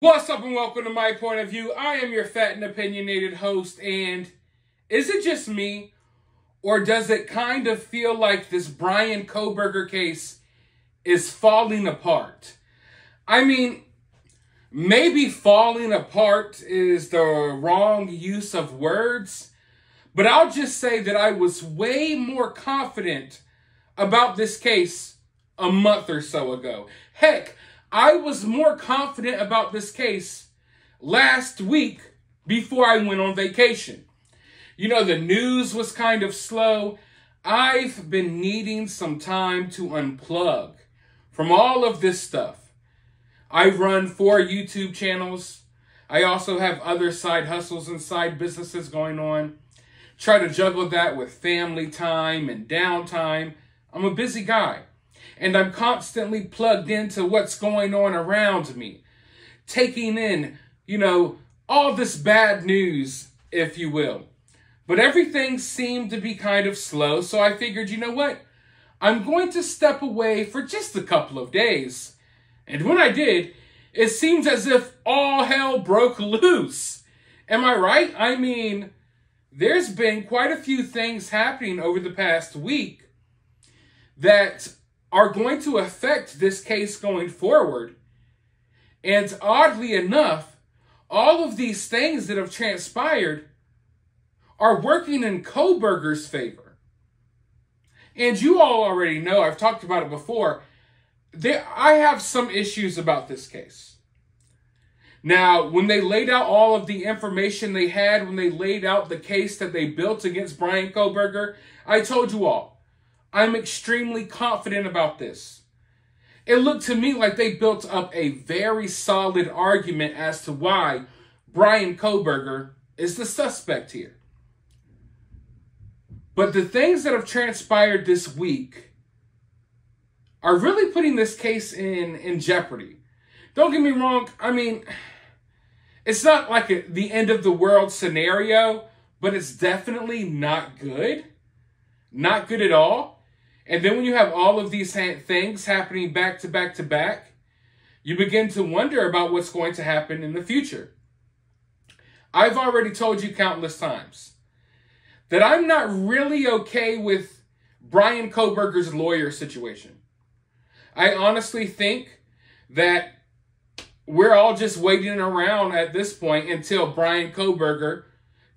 What's up and welcome to My Point of View. I am your fat and opinionated host, and is it just me, or does it kind of feel like this Bryan Kohberger case is falling apart? I mean, maybe falling apart is the wrong use of words, but I'll just say that I was way more confident about this case a month or so ago. Heck, I was more confident about this case last week before I went on vacation. You know, the news was kind of slow. I've been needing some time to unplug from all of this stuff. I run 4 YouTube channels. I also have other side hustles and side businesses going on. Try to juggle that with family time and downtime. I'm a busy guy. And I'm constantly plugged into what's going on around me. Taking in, all this bad news, if you will. But everything seemed to be kind of slow, so I figured, you know what? I'm going to step away for just a couple of days. And when I did, it seems as if all hell broke loose. Am I right? I mean, there's been quite a few things happening over the past week that are going to affect this case going forward. And oddly enough, all of these things that have transpired are working in Kohberger's favor. And you all already know, I've talked about it before, I have some issues about this case. Now, when they laid out all of the information they had, when they laid out the case that they built against Bryan Kohberger, I told you all, I'm extremely confident about this. It looked to me like they built up a very solid argument as to why Bryan Kohberger is the suspect here. But the things that have transpired this week are really putting this case in jeopardy. Don't get me wrong. I mean, it's not like the end of the world scenario, but it's definitely not good. Not good at all. And then when you have all of these things happening back to back to back, you begin to wonder about what's going to happen in the future. I've already told you countless times that I'm not really okay with Bryan Kohberger's lawyer situation. I honestly think that we're all just waiting around at this point until Bryan Kohberger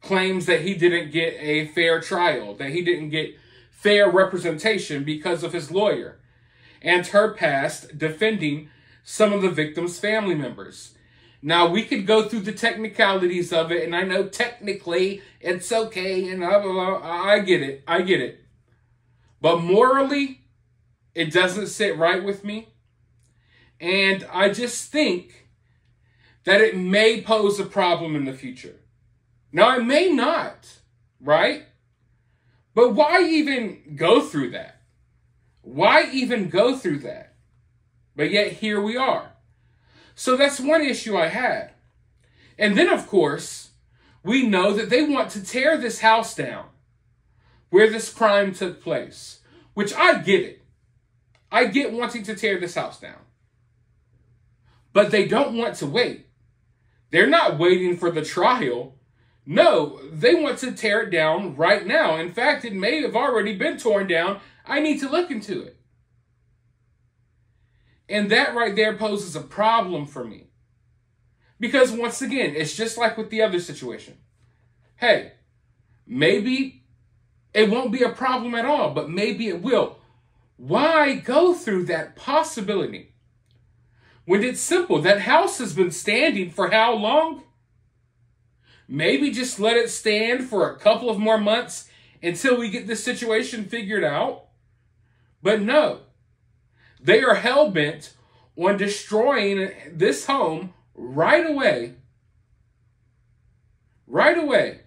claims that he didn't get a fair trial, that he didn't get fair representation because of his lawyer and her past defending some of the victims' family members. Now, we could go through the technicalities of it, and I know technically it's okay, and blah, blah, blah. I get it. But morally, it doesn't sit right with me. And I just think that it may pose a problem in the future. Now, it may not, right? But why even go through that? Why even go through that? But yet here we are. So that's one issue I had. And then, of course, we know that they want to tear this house down where this crime took place, which I get it. I get wanting to tear this house down. But they don't want to wait. They're not waiting for the trial. No, they want to tear it down right now. In fact, it may have already been torn down. I need to look into it. And that right there poses a problem for me. Because once again, it's just like with the other situation. Hey, maybe it won't be a problem at all, but maybe it will. Why go through that possibility? When it's simple, that house has been standing for how long? Maybe just let it stand for a couple of more months until we get this situation figured out. But no, they are hell-bent on destroying this home right away. Right away.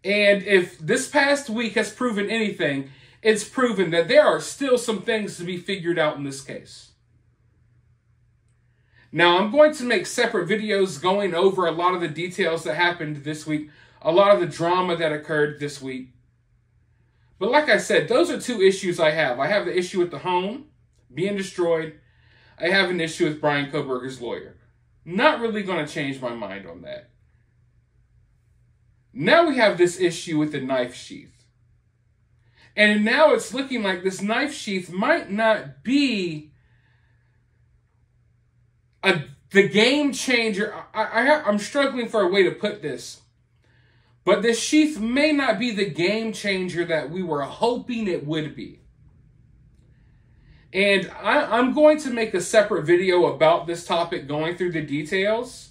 And if this past week has proven anything, it's proven that there are still some things to be figured out in this case. Now, I'm going to make separate videos going over a lot of the details that happened this week, a lot of the drama that occurred this week. But like I said, those are 2 issues I have. I have the issue with the home being destroyed. I have an issue with Bryan Kohberger's lawyer. Not really going to change my mind on that. Now we have this issue with the knife sheath. And now it's looking like this knife sheath might not be the game changer. I'm struggling for a way to put this. But this sheath may not be the game changer that we were hoping it would be. And I'm going to make a separate video about this topic, going through the details.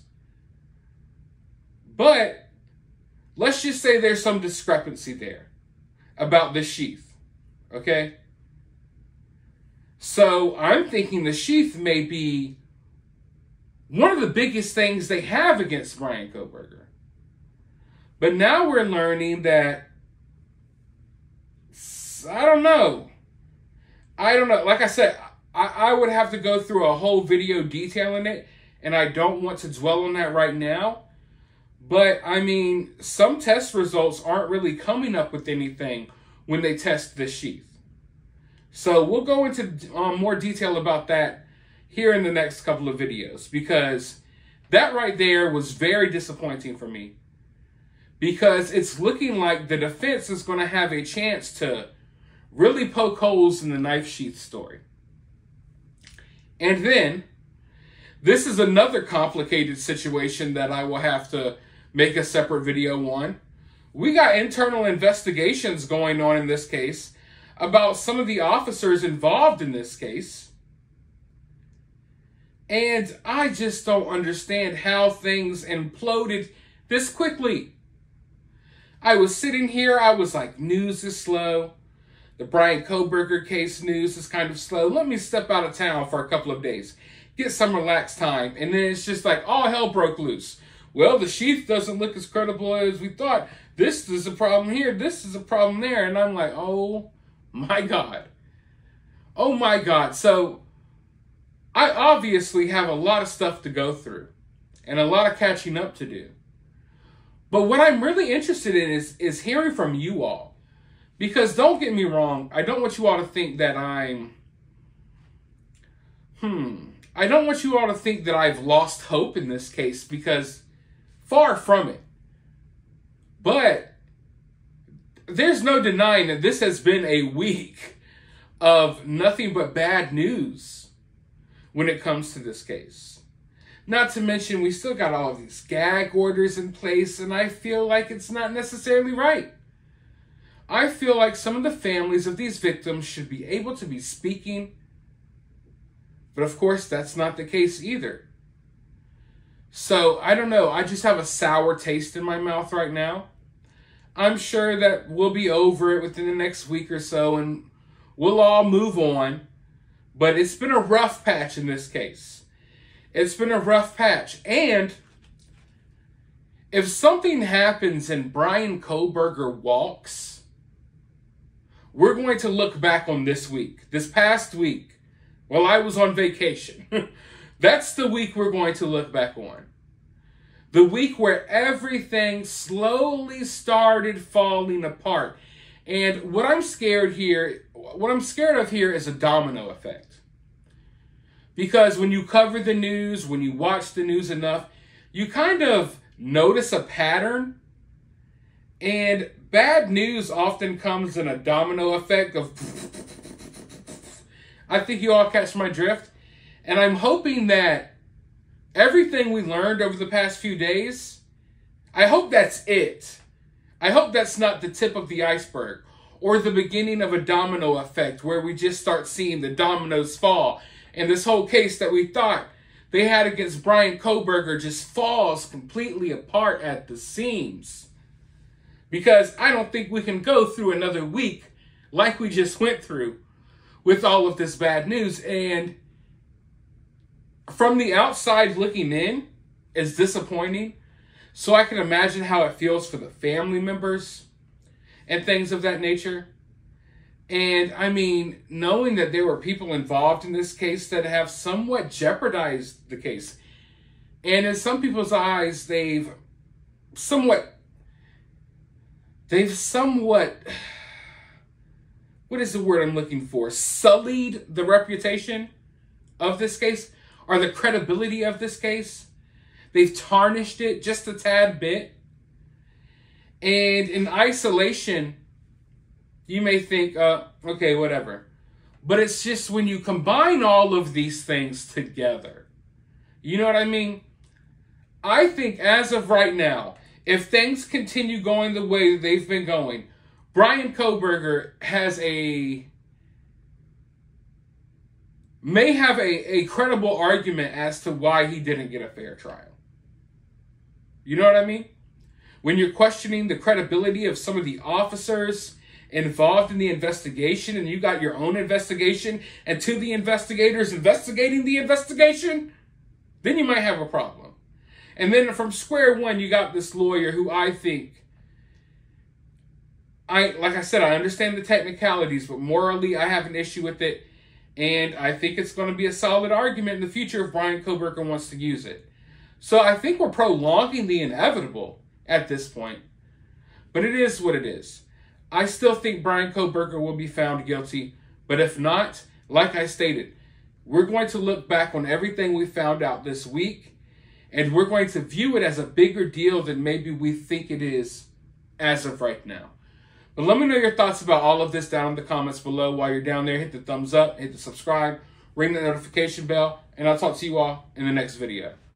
But let's just say there's some discrepancy there about the sheath. Okay? So I'm thinking the sheath may be one of the biggest things they have against Bryan Kohberger. But now we're learning that, I don't know. Like I said, I would have to go through a whole video detailing it, and I don't want to dwell on that right now. But, I mean, some test results aren't really coming up with anything when they test the sheath. So we'll go into more detail about that here in the next couple of videos, because that right there was very disappointing for me. Because it's looking like the defense is going to have a chance to really poke holes in the knife sheath story. And then, this is another complicated situation that I will have to make a separate video on. We got internal investigations going on in this case about some of the officers involved in this case. And I just don't understand how things imploded this quickly. I was sitting here, I was like, news is slow. The Bryan Kohberger case news is kind of slow. Let me step out of town for a couple of days. Get some relaxed time. And then it's just like all hell broke loose. Well, the sheath doesn't look as credible as we thought. This is a problem here. This is a problem there. And I'm like, oh my God. Oh my God. So I obviously have a lot of stuff to go through and a lot of catching up to do. But what I'm really interested in is hearing from you all. Because don't get me wrong, I don't want you all to think that I don't want you all to think that I've lost hope in this case, because far from it. But there's no denying that this has been a week of nothing but bad news when it comes to this case. Not to mention, we still got all of these gag orders in place, and I feel like it's not necessarily right. I feel like some of the families of these victims should be able to be speaking, but of course, that's not the case either. So, I don't know. I just have a sour taste in my mouth right now. I'm sure that we'll be over it within the next week or so, and we'll all move on. But it's been a rough patch in this case. It's been a rough patch. And if something happens and Bryan Kohberger walks, we're going to look back on this week, this past week, while I was on vacation. That's the week we're going to look back on. The week where everything slowly started falling apart. And what I'm scared of here is a domino effect. Because when you cover the news, when you watch the news enough, you kind of notice a pattern. And bad news often comes in a domino effect of... I think you all catch my drift. And I'm hoping that everything we learned over the past few days, I hope that's it. I hope that's not the tip of the iceberg or the beginning of a domino effect where we just start seeing the dominoes fall. And this whole case that we thought they had against Bryan Kohberger just falls completely apart at the seams. Because I don't think we can go through another week like we just went through with all of this bad news. And from the outside looking in, it's disappointing. So I can imagine how it feels for the family members and things of that nature. And I mean, knowing that there were people involved in this case that have somewhat jeopardized the case. And in some people's eyes, they've somewhat, what is the word I'm looking for? Sullied the reputation of this case, or the credibility of this case. They've tarnished it just a tad bit. And in isolation, you may think, okay, whatever. But it's just when you combine all of these things together, you know what I mean? I think as of right now, if things continue going the way that they've been going, Bryan Kohberger may have a credible argument as to why he didn't get a fair trial. You know what I mean? When you're questioning the credibility of some of the officers involved in the investigation, and you got your own investigation, and to the investigators investigating the investigation, then you might have a problem. And then from square one, you got this lawyer who I think, like I said, I understand the technicalities, but morally I have an issue with it. And I think it's going to be a solid argument in the future if Bryan Kohberger wants to use it. So I think we're prolonging the inevitable at this point. But it is what it is. I still think Bryan Kohberger will be found guilty. But if not, like I stated, we're going to look back on everything we found out this week. And we're going to view it as a bigger deal than maybe we think it is as of right now. But let me know your thoughts about all of this down in the comments below. While you're down there, hit the thumbs up, hit the subscribe, ring the notification bell, and I'll talk to you all in the next video.